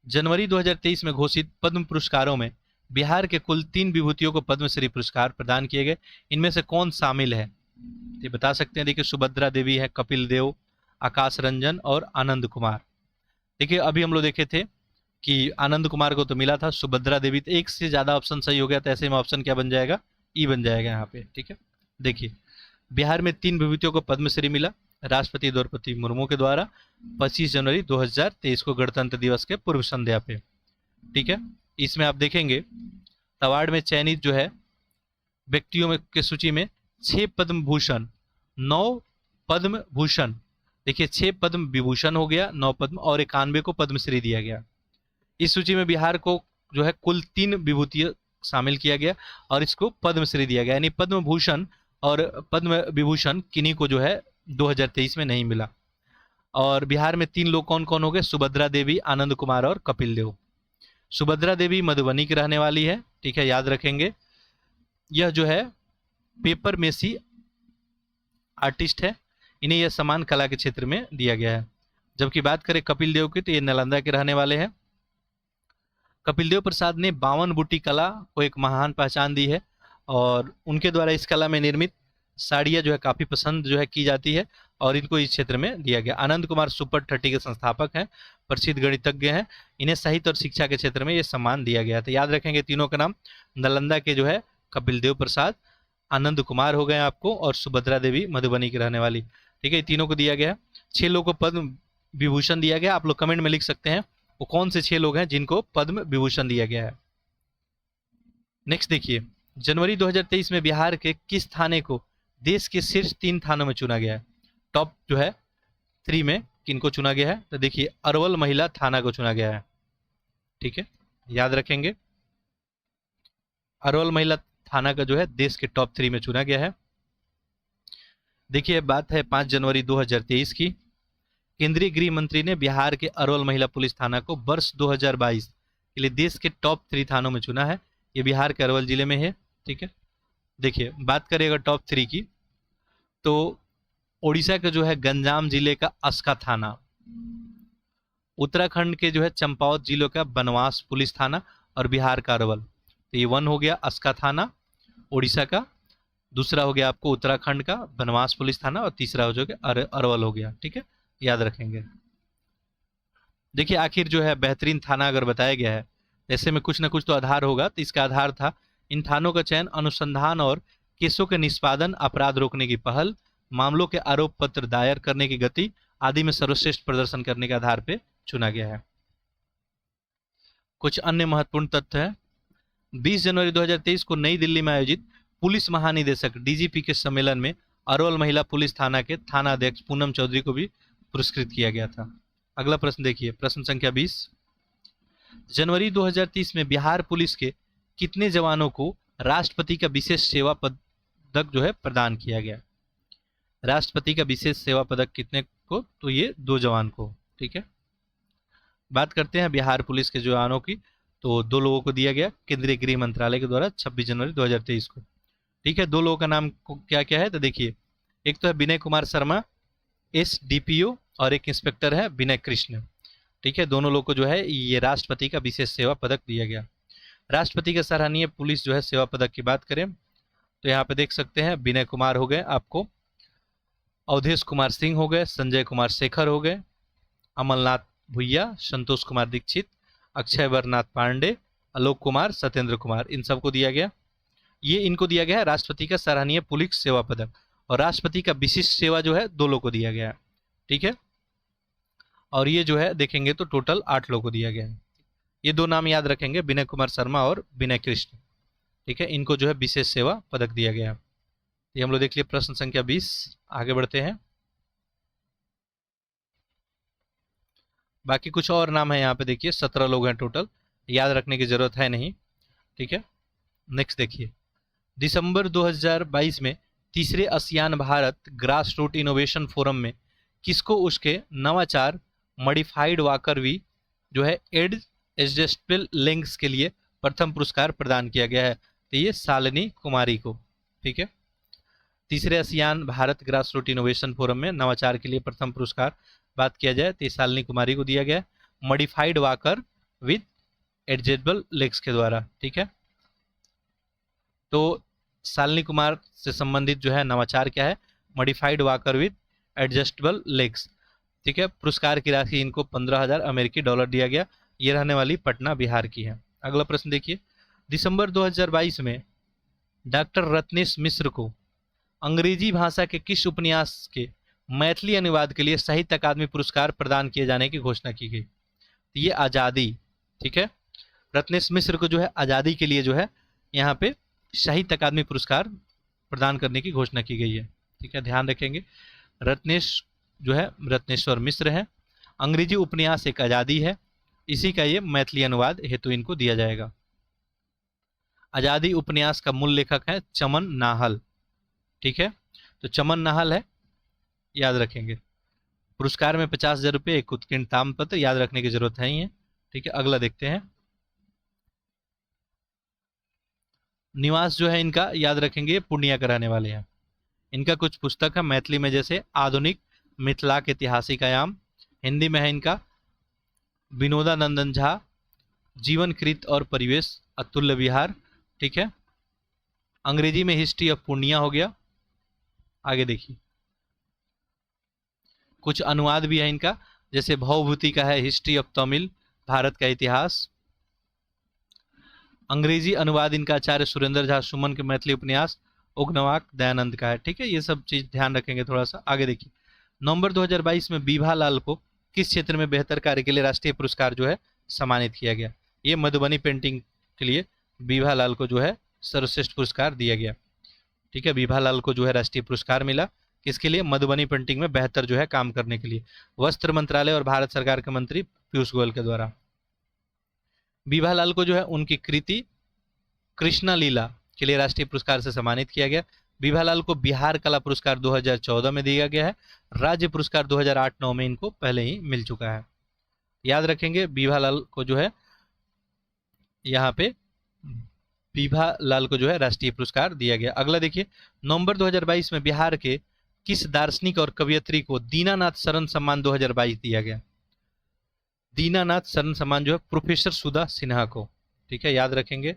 जनवरी 2023 में घोषित पद्म पुरस्कारों में बिहार के कुल 3 विभूतियों को पद्मश्री पुरस्कार प्रदान किए गए, इनमें से कौन शामिल है? ये बता सकते हैं। देखिए, सुभद्रा देवी है, कपिल देव, आकाश रंजन और आनंद कुमार। देखिए, अभी हम लोग देखे थे कि आनंद कुमार को तो मिला था, सुभद्रा देवी, तो एक से ज्यादा ऑप्शन सही हो गया, तो ऐसे में ऑप्शन क्या बन जाएगा? ई बन जाएगा यहाँ पे। ठीक है, देखिए, बिहार में 3 विभूतियों को पद्मश्री मिला राष्ट्रपति द्रौपदी मुर्मू के द्वारा 25 जनवरी 2023 को गणतंत्र दिवस के पूर्व संध्या पे। ठीक है, इसमें आप देखेंगे अवार्ड में चयनित जो है व्यक्तियों में की सूची में 6 पद्म भूषण, 9 पद्म भूषण, देखिए 6 पद्म विभूषण हो गया, 9 पद्म और 91 को पद्मश्री दिया गया। इस सूची में बिहार को जो है कुल 3 विभूति शामिल किया गया और इसको पद्मश्री दिया गया, यानी पद्म भूषण और पद्म विभूषण किन्हीं को जो है 2023 में नहीं मिला। और बिहार में 3 लोग कौन कौन हो गए? सुभद्रा देवी, आनंद कुमार और कपिल देव। सुभद्रा देवी मधुबनी की रहने वाली है। ठीक है, याद रखेंगे। यह जो है पेपर मेसी आर्टिस्ट है, इन्हें यह सम्मान कला के क्षेत्र में दिया गया है। जबकि बात करें कपिल देव की, तो ये नालंदा के रहने वाले हैं। कपिल देव प्रसाद ने 52 बूटी कला को एक महान पहचान दी है और उनके द्वारा इस कला में निर्मित साड़ियाँ जो है काफ़ी पसंद जो है की जाती है और इनको इस क्षेत्र में दिया गया। आनंद कुमार सुपर 30 के संस्थापक हैं, प्रसिद्ध गणितज्ञ हैं, इन्हें साहित्य और शिक्षा के क्षेत्र में ये सम्मान दिया गया। तो याद रखेंगे तीनों का नाम, नालंदा के जो है कपिल देव प्रसाद, आनंद कुमार हो गए आपको और सुभद्रा देवी मधुबनी की रहने वाली। ठीक है, तीनों को दिया गया। 6 लोगों को पद्म विभूषण दिया गया, आप लोग कमेंट में लिख सकते हैं वो कौन से 6 लोग हैं जिनको पद्म विभूषण दिया गया है। नेक्स्ट देखिए, जनवरी 2023 में बिहार के किस थाने को देश के शीर्ष 3 थानों में चुना गया है? टॉप जो है 3 में किनको चुना गया है? तो देखिए अरवल महिला थाना को चुना गया है। ठीक है, याद रखेंगे, अरवल महिला थाना का जो है देश के टॉप 3 में चुना गया है। देखिए बात है 5 जनवरी 2023 की। केंद्रीय गृह मंत्री ने बिहार के अरवल महिला पुलिस थाना को वर्ष 2022 के लिए देश के टॉप 3 थानों में चुना है। ये बिहार के अरवल जिले में है। ठीक है, देखिए बात करेगा टॉप 3 की, तो ओडिशा के जो है गंजाम जिले का अस्का थाना, उत्तराखंड के जो है चंपावत जिलों का बनवास पुलिस थाना, और बिहार का अरवल। तो ये 1 हो गया अस्का थाना ओडिशा का, दूसरा हो गया आपको उत्तराखंड का बनवास पुलिस थाना, और तीसरा हो जाएगा अरवल हो गया। ठीक है, याद रखेंगे। देखिए आखिर जो है बेहतरीन थाना अगर बताया गया है, ऐसे में कुछ ना कुछ तो आधार होगा, तो इसका आधार था इन थानों का चयन अनुसंधान और केसों के निष्पादन, अपराध रोकने की पहल, मामलों के आरोप पत्र दायर करने की गति आदि में सर्वश्रेष्ठ प्रदर्शन करने के आधार पर चुना गया है। कुछ अन्य महत्वपूर्ण तथ्य है। 20 जनवरी 2023 को नई दिल्ली में आयोजित पुलिस महानिदेशक डीजीपी के सम्मेलन में अरवल महिला पुलिस थाना के थाना अध्यक्ष पूनम चौधरी को भी पुरस्कृत किया गया था। अगला प्रश्न देखिए, प्रश्न संख्या 20, जनवरी 2030 में बिहार पुलिस के कितने जवानों को राष्ट्रपति का विशेष सेवा पदक जो है प्रदान किया गया? राष्ट्रपति का विशेष सेवा पदक कितने को? तो ये 2 जवान को। ठीक है, बात करते हैं बिहार पुलिस के जवानों की, तो 2 लोगों को दिया गया केंद्रीय गृह मंत्रालय के द्वारा 26 जनवरी 2023 को। ठीक है, 2 लोगों का नाम क्या क्या है? तो देखिए, एक तो है विनय कुमार शर्मा SDPO, और एक इंस्पेक्टर है विनय कृष्ण। ठीक है, दोनों लोग को जो है ये राष्ट्रपति का विशेष सेवा पदक दिया गया। राष्ट्रपति का सराहनीय पुलिस जो है सेवा पदक की बात करें तो यहाँ पे देख सकते हैं विनय कुमार हो गए आपको, अवधेश कुमार सिंह हो गए, संजय कुमार शेखर हो गए, अमलनाथ भुइया, संतोष कुमार दीक्षित, अक्षय वर्नाथ पांडे, आलोक कुमार, सत्येंद्र कुमार, इन सबको दिया गया। ये इनको दिया गया है राष्ट्रपति का सराहनीय पुलिस सेवा पदक, और राष्ट्रपति का विशिष्ट सेवा जो है 2 लोग को दिया गया है। ठीक है, और ये जो है देखेंगे तो टोटल 8 लोगों को दिया गया है। ये 2 नाम याद रखेंगे, विनय कुमार शर्मा और विनय कृष्ण। ठीक है, इनको जो है विशेष सेवा पदक दिया गया है। ये हम लोग देख लिए प्रश्न संख्या 20। आगे बढ़ते हैं, बाकी कुछ और नाम है यहाँ पे देखिए, 17 लोग हैं टोटल, याद रखने की जरूरत है नहीं। ठीक है, नेक्स्ट देखिए, दिसंबर 2022 में तीसरे ASEAN Bharat grass root innovation forum में किसको उसके नवाचार मॉडिफाइड वाकर वी जो है एडजस्टेबल लेंस के लिए प्रथम पुरस्कार प्रदान किया गया है? तो ये शालिनी कुमारी को। ठीक है, तीसरे ASEAN Bharat grass root innovation forum में नवाचार के लिए प्रथम पुरस्कार बात किया जाए तो शालिनी कुमारी को दिया गया, modified walker with adjustable legs के द्वारा। ठीक है, तो शालिनी कुमार से संबंधित जो है नवाचार क्या है? Modified walker with adjustable legs. ठीक है, पुरस्कार की राशि इनको 15,000 अमेरिकी डॉलर दिया गया। ये रहने वाली पटना बिहार की है। अगला प्रश्न देखिए, दिसंबर 2022 में डॉक्टर रत्नेश मिश्र को अंग्रेजी भाषा के किस उपन्यास के मैथिली अनुवाद के लिए साहित्य अकादमी पुरस्कार प्रदान किए जाने की घोषणा की गई? तो ये आज़ादी। ठीक है, रत्नेश मिश्र को जो है आज़ादी के लिए जो है यहाँ पे साहित्य अकादमी पुरस्कार प्रदान करने की घोषणा की गई है। ठीक है, ध्यान रखेंगे, रत्नेश जो है रत्नेश्वर मिश्र है, अंग्रेजी उपन्यास एक आज़ादी है, इसी का ये मैथिली अनुवाद हेतु इनको दिया जाएगा। आज़ादी उपन्यास का मूल लेखक है चमन नाहल। ठीक है, तो चमन नाहल है, याद रखेंगे। पुरस्कार में 50,000 रुपये, एक उत्कीर्ण ताम्रपत्र, याद रखने की जरूरत है ही है। ठीक है, अगला देखते हैं, निवास जो है इनका याद रखेंगे पूर्णिया के रहने वाले हैं। इनका कुछ पुस्तक है मैथिली में, जैसे आधुनिक मिथिलाक ऐतिहासिक आयाम, हिंदी में है इनका विनोदानंदन झा जीवन कृत और परिवेश अतुल्य विहार। ठीक है, अंग्रेजी में हिस्ट्री ऑफ पूर्णिया हो गया। आगे देखिए, कुछ अनुवाद भी है इनका, जैसे भवभूति का है हिस्ट्री ऑफ तमिल भारत का इतिहास। अंग्रेजी अनुवाद इनका आचार्य सुरेंद्र झा सुमन के मैथिली उपन्यास उग्नवाक दयानंद का है। ठीक है, ये सब चीज ध्यान रखेंगे थोड़ा सा। आगे देखिए, नवंबर 2022 में बीभा लाल को किस क्षेत्र में बेहतर कार्य के लिए राष्ट्रीय पुरस्कार जो है सम्मानित किया गया? ये मधुबनी पेंटिंग के लिए बीभा लाल को जो है सर्वश्रेष्ठ पुरस्कार दिया गया। ठीक है, बीभा लाल को जो है राष्ट्रीय पुरस्कार मिला, किसके लिए? मधुबनी पेंटिंग में बेहतर जो है काम करने के लिए, वस्त्र मंत्रालय और भारत सरकार के मंत्री पीयूष गोयल के द्वारा। बीभा लाल को जो है उनकी कृति कृष्णा लीला के लिए राष्ट्रीय पुरस्कार से सम्मानित किया गया। बीभा लाल को बिहार कला पुरस्कार 2014 में दिया गया है, राज्य पुरस्कार 2008-9 में इनको पहले ही मिल चुका है। याद रखेंगे बीभा लाल को जो है यहाँ पे बीभा लाल को जो है राष्ट्रीय पुरस्कार दिया गया। अगला देखिए, नवंबर 2022 में बिहार के किस दार्शनिक और कवयित्री को दीनानाथ शरण सम्मान 2022 दिया गया? दीनानाथ शरण सम्मान जो है प्रोफेसर सुधा सिन्हा को। ठीक है, याद रखेंगे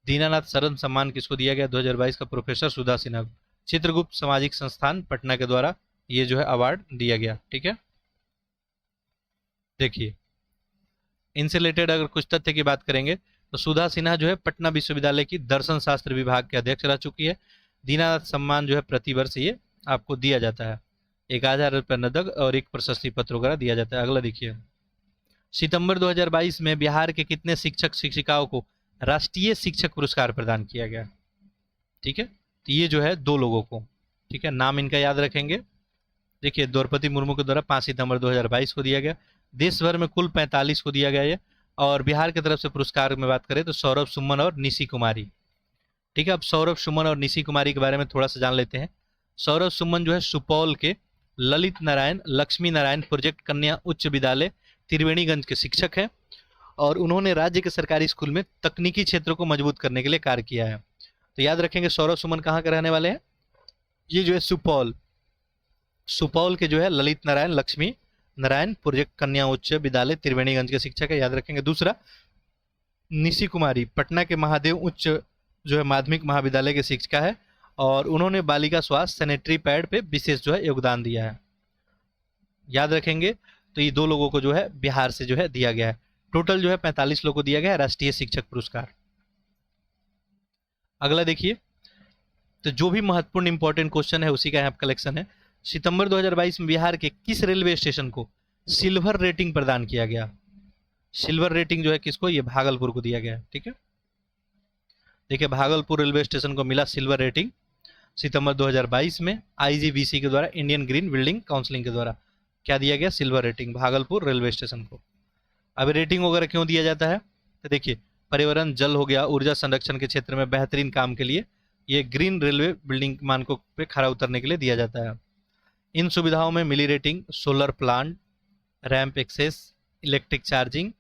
दीनानाथ शरण सम्मान किसको दिया गया 2022 का? प्रोफेसर सुधा सिन्हा को। चित्रगुप्त सामाजिक संस्थान पटना के द्वारा ये जो है अवार्ड दिया गया। ठीक है, देखिए इनसे रिलेटेड अगर कुछ तथ्य की बात करेंगे तो सुधा सिन्हा जो है पटना विश्वविद्यालय की दर्शन शास्त्र विभाग के अध्यक्ष रह चुकी है। दीनानाथ सम्मान जो है प्रतिवर्ष ये आपको दिया जाता है, 1000 रुपये नकद और एक प्रशस्ति पत्र वगैरह दिया जाता है। अगला देखिए, सितंबर 2022 में बिहार के कितने शिक्षक शिक्षिकाओं को राष्ट्रीय शिक्षक पुरस्कार प्रदान किया गया? ठीक है, तो ये जो है 2 लोगों को। ठीक है, नाम इनका याद रखेंगे। देखिए द्रौपदी मुर्मू के द्वारा 5 सितंबर 2022 को दिया गया। देश भर में कुल 45 को दिया गया ये। और बिहार की तरफ से पुरस्कार में बात करें तो सौरभ सुमन और निशी कुमारी। ठीक है, अब सौरभ सुमन और निशी कुमारी के बारे में थोड़ा सा जान लेते हैं। सौरभ सुमन जो है सुपौल के ललित नारायण लक्ष्मी नारायण प्रोजेक्ट कन्या उच्च विद्यालय त्रिवेणीगंज के शिक्षक हैं और उन्होंने राज्य के सरकारी स्कूल में तकनीकी क्षेत्र को मजबूत करने के लिए कार्य किया है। तो याद रखेंगे सौरभ सुमन कहाँ के रहने वाले हैं? ये जो है सुपौल के जो है ललित नारायण लक्ष्मी नारायण प्रोजेक्ट कन्या उच्च विद्यालय त्रिवेणीगंज के शिक्षक है, याद रखेंगे। दूसरा, निशी कुमारी पटना के महादेव उच्च जो है माध्यमिक महाविद्यालय के शिक्षिका है और उन्होंने बालिका स्वास्थ्य सैनिटरी पैड पे विशेष जो है योगदान दिया है। याद रखेंगे, तो ये 2 लोगों को जो है बिहार से जो है दिया गया है। टोटल जो है 45 लोगों को दिया गया है राष्ट्रीय शिक्षक पुरस्कार। अगला देखिए, तो जो भी महत्वपूर्ण इंपॉर्टेंट क्वेश्चन है उसी का यहाँ कलेक्शन है। सितंबर 2022 में बिहार के किस रेलवे स्टेशन को सिल्वर रेटिंग प्रदान किया गया? सिल्वर रेटिंग जो है किसको? ये भागलपुर को दिया गया है। ठीक है, देखिए भागलपुर रेलवे स्टेशन को मिला सिल्वर रेटिंग सितंबर 2022 में आईजीबीसी के द्वारा, इंडियन ग्रीन बिल्डिंग काउंसिलिंग के द्वारा क्या दिया गया? Silver rating Bhagalpur railway station को। अब रेटिंग वगैरह क्यों दिया जाता है? तो देखिए पर्यावरण, जल हो गया, ऊर्जा संरक्षण के क्षेत्र में बेहतरीन काम के लिए ये ग्रीन रेलवे बिल्डिंग मानकों पे खरा उतरने के लिए दिया जाता है। इन सुविधाओं में मिली rating solar plant, ramp access, electric charging,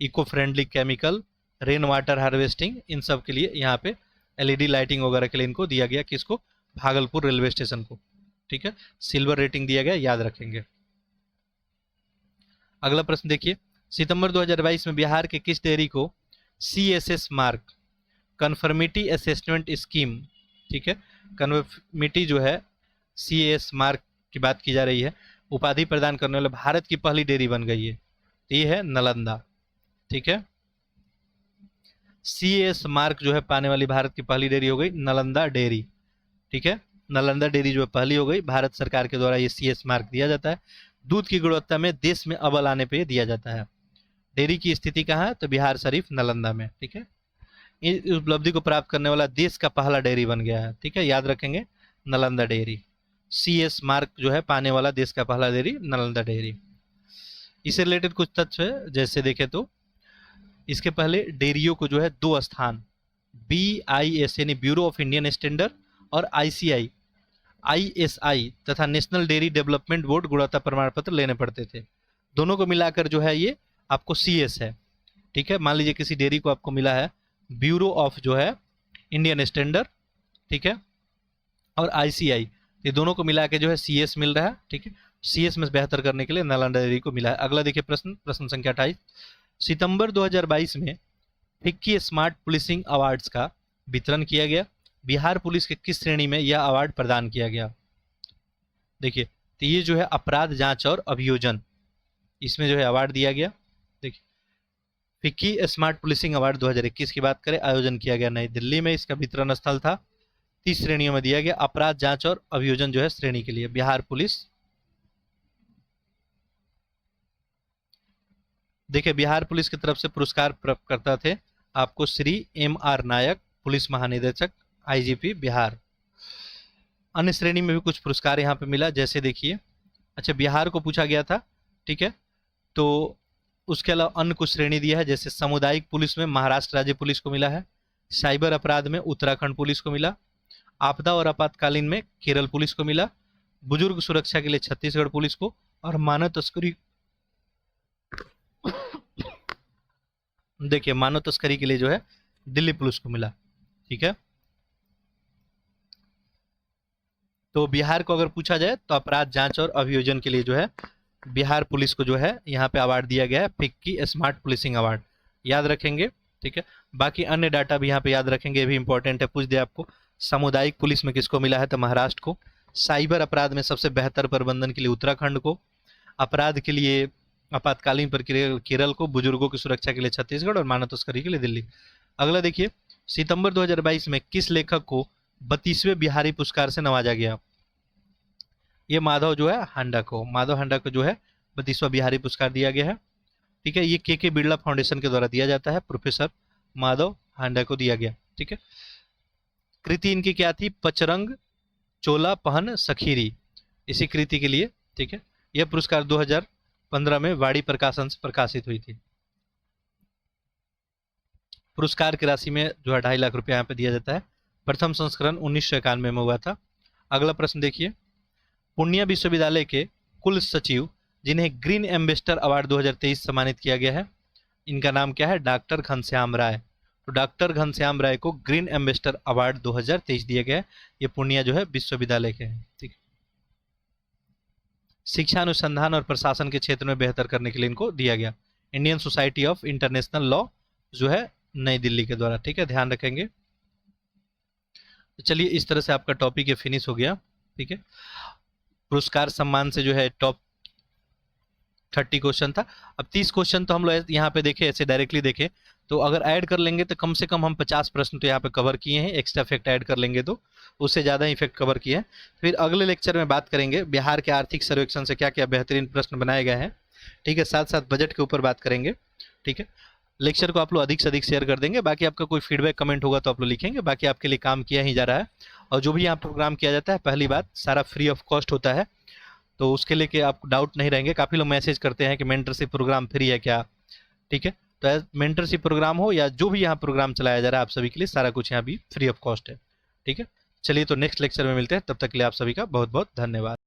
eco friendly chemical, rain water harvesting, इन सब के लिए यहाँ पे एलईडी लाइटिंग वगैरह के लिए इनको दिया गया। किसको? भागलपुर रेलवे स्टेशन को। ठीक है, सिल्वर रेटिंग दिया गया, याद रखेंगे। अगला प्रश्न देखिए, सितंबर 2022 में बिहार के किस डेयरी को CSS mark conformity assessment scheme, ठीक है, कन्फर्मिटी जो है CAS मार्क की बात की जा रही है, उपाधि प्रदान करने वाले भारत की पहली डेयरी बन गई है? ये है नालंदा। ठीक है, CAS मार्क जो है पाने वाली भारत की पहली डेयरी हो गई नालंदा डेयरी। ठीक है, नालंदा डेयरी जो है पहली हो गई। भारत सरकार के द्वारा ये CAS मार्क दिया जाता है। दूध की गुणवत्ता में देश में अव्वल आने पे दिया जाता है। डेयरी की स्थिति कहाँ है? तो बिहार शरीफ नालंदा में। ठीक है, इस उपलब्धि को प्राप्त करने वाला देश का पहला डेयरी बन गया है। ठीक है, याद रखेंगे नालंदा डेयरी। CAS मार्क जो है पाने वाला देश का पहला डेयरी नालंदा डेयरी। इससे रिलेटेड कुछ तथ्य है, जैसे देखें तो इसके पहले डेयरियों को जो है 2 स्थान BIS यानी ब्यूरो ऑफ इंडियन स्टैंडर्ड और ISI तथा नेशनल डेयरी डेवलपमेंट बोर्ड गुणवत्ता प्रमाण पत्र लेने पड़ते थे। दोनों को मिलाकर जो है ये आपको CS है। ठीक है, मान लीजिए किसी डेयरी को आपको मिला है ब्यूरो ऑफ जो है इंडियन स्टैंडर्ड, ठीक है, और ICI, ये दोनों को मिला के जो है CS मिल रहा है। ठीक है, CS में बेहतर करने के लिए नालंदा डेयरी को मिला है। अगला देखिए प्रश्न संख्या 28, सितंबर 2022 में फिक्की स्मार्ट पुलिसिंग अवार्ड्स का वितरण किया गया। बिहार पुलिस के किस श्रेणी में यह अवार्ड प्रदान किया गया? देखिए, तो ये जो है अपराध जांच और अभियोजन, इसमें जो है अवार्ड दिया गया। देखिए, फिक्की स्मार्ट पुलिसिंग अवार्ड 2021 की बात करें, आयोजन किया गया नई दिल्ली में। इसका वितरण स्थल था 30 श्रेणियों में दिया गया। अपराध जांच और अभियोजन जो है श्रेणी के लिए बिहार पुलिस देखिए बिहार पुलिस की तरफ से पुरस्कार प्राप्त करता थे आपको श्री M.R. नायक, पुलिस महानिदेशक, IGP बिहार। अन्य श्रेणी में भी कुछ पुरस्कार यहाँ पे मिला, जैसे देखिए, अच्छा बिहार को पूछा गया था, ठीक है, तो उसके अलावा अन्य कुछ श्रेणी दिया है, जैसे सामुदायिक पुलिस में महाराष्ट्र राज्य पुलिस को मिला है, साइबर अपराध में उत्तराखंड पुलिस को मिला, आपदा और आपातकालीन में केरल पुलिस को मिला, बुजुर्ग सुरक्षा के लिए छत्तीसगढ़ पुलिस को, और मानव तस्करी, देखिए मानव तस्करी के लिए जो है दिल्ली पुलिस को मिला, ठीक है। तो बिहार को अगर पूछा जाए तो अपराध जांच और अभियोजन के लिए जो है बिहार पुलिस को जो है यहाँ पे अवार्ड दिया गया है, फिक्की स्मार्ट पुलिसिंग अवार्ड, याद रखेंगे, ठीक है। बाकी अन्य डाटा भी यहाँ पे याद रखेंगे, ये भी इंपॉर्टेंट है, पूछ दिया आपको। सामुदायिक पुलिस में किसको मिला है, तो महाराष्ट्र को। साइबर अपराध में सबसे बेहतर प्रबंधन के लिए उत्तराखंड को, अपराध के लिए आपातकालीन प्रक्रिया केरल को, बुजुर्गों की सुरक्षा के लिए छत्तीसगढ़, और मानव तस्करी के लिए दिल्ली। अगला देखिए, सितंबर 2022 में किस लेखक को 32वें बिहारी पुरस्कार से नवाजा गया। ये माधव जो है हांडा को, माधव हांडा को जो है 32वां बिहारी पुरस्कार दिया गया है, ठीक है। ये के बिरला फाउंडेशन के द्वारा दिया जाता है, प्रोफेसर माधव हांडा को दिया गया, ठीक है। कृति इनकी क्या थी, पचरंग चोला पहन सखीरी, इसी कृति के लिए, ठीक है। यह पुरस्कार 2015 में वाणी प्रकाशन से प्रकाशित हुई थी। पुरस्कार की राशि में जो है 2.5 लाख रुपया यहाँ पे दिया जाता है। प्रथम संस्करण 1991 में हुआ था। अगला प्रश्न देखिए, पूर्णिया विश्वविद्यालय के कुल सचिव जिन्हें ग्रीन एम्बेसडर अवार्ड 2023 सम्मानित किया गया है, इनका नाम क्या है, डॉक्टर घनश्याम राय। तो डॉक्टर घनश्याम राय को ग्रीन एम्बेसडर अवार्ड 2023 दिया गया है। ये पूर्णिया जो है विश्वविद्यालय के हैं, ठीक है। शिक्षा अनुसंधान और प्रशासन के क्षेत्र में बेहतर करने के लिए इनको दिया गया, Indian society of international law जो है नई दिल्ली के द्वारा, ठीक है, ध्यान रखेंगे। तो चलिए इस तरह से आपका टॉपिक ये फिनिश हो गया, ठीक है। पुरस्कार सम्मान से जो है टॉप 30 क्वेश्चन था। अब 30 क्वेश्चन तो हम लोग यहाँ पे देखे, ऐसे डायरेक्टली देखे, तो अगर ऐड कर लेंगे तो कम से कम हम 50 प्रश्न तो यहाँ पे कवर किए हैं, एक्स्ट्रा फैक्ट ऐड कर लेंगे तो उससे ज़्यादा इफेक्ट कवर किए हैं। फिर अगले लेक्चर में बात करेंगे बिहार के आर्थिक सर्वेक्षण से क्या क्या बेहतरीन प्रश्न बनाए गए हैं, ठीक है। साथ साथ बजट के ऊपर बात करेंगे, ठीक है। लेक्चर को आप लोग अधिक से अधिक शेयर कर देंगे। बाकी आपका कोई फीडबैक कमेंट होगा तो आप लोग लिखेंगे। बाकी आपके लिए काम किया ही जा रहा है, और जो भी यहाँ प्रोग्राम किया जाता है, पहली बात सारा फ्री ऑफ कॉस्ट होता है, तो उसके लिए कि आप डाउट नहीं रहेंगे। काफ़ी लोग मैसेज करते हैं कि मेंटरशिप प्रोग्राम फ्री है क्या, ठीक है। तो मेंटरशिप प्रोग्राम हो या जो भी यहाँ प्रोग्राम चलाया जा रहा है, आप सभी के लिए सारा कुछ यहाँ भी फ्री ऑफ कॉस्ट है, ठीक है। चलिए तो नेक्स्ट लेक्चर में मिलते हैं, तब तक के लिए आप सभी का बहुत बहुत धन्यवाद।